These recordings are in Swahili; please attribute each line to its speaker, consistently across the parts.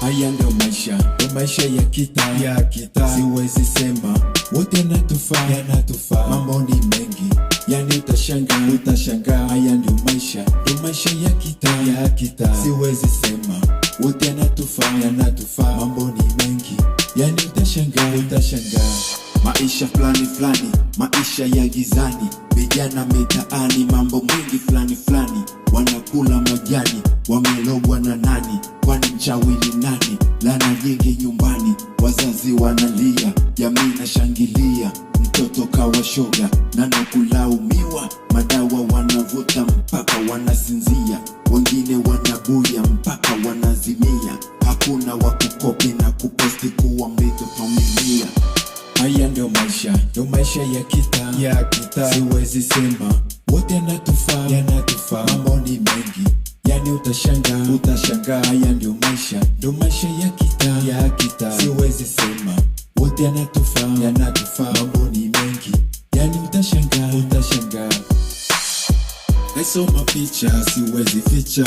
Speaker 1: Haya ndio maisha ya kitaa. Siwezi sema wote yanatufaa. Mambo ni mengi, yani utashangaa. Haya ndio maisha ya kitaa. Siwezi sema wote yanatufaa. Mambo ni mengi, yani utashangaa. Maisha fulani, maisha ya gizani, vijana mitaani, mambo mengi fulani. Wanakula majani, wamelogwa na nani? Kwani mchawi ni nani? Lana nyingi nyumbani, wazazi wanalia, jamii inashangilia. Mtoto kawa shoga na nakulaumiwa, madawa wanavuta mpaka wanasinzia, wengine wanabuya mpaka wanazimia. Hakuna wakukopi na kuposti kuwa familia. Haya ndio maisha ya kitaa. Siwezi sema wote yanatufaa. Mambo ni mengi, yani utashangaa. Haya ndio maisha ya kitaa. Siwezi sema wote yanatufaa. Mambo ni mengi, yani utashangaa. Naisoma picha, siwezi ficha.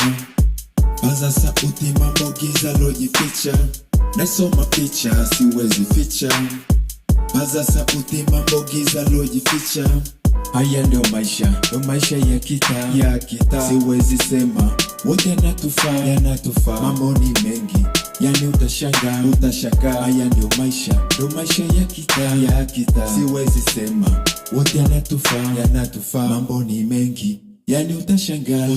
Speaker 1: Paza sauti, mambo giza lojificha. Naisoma picha, siwezi ficha. Paza sauti, mambo giza lojificha. Haya ndio maisha ya kitaa. Siwezi sema wote yanatufaa. Mambo ni mengi, yani utashangaa. Haya ndio maisha ya kitaa. Siwezi sema wote yanatufaa. Mambo ni mengi, yani utashangaa.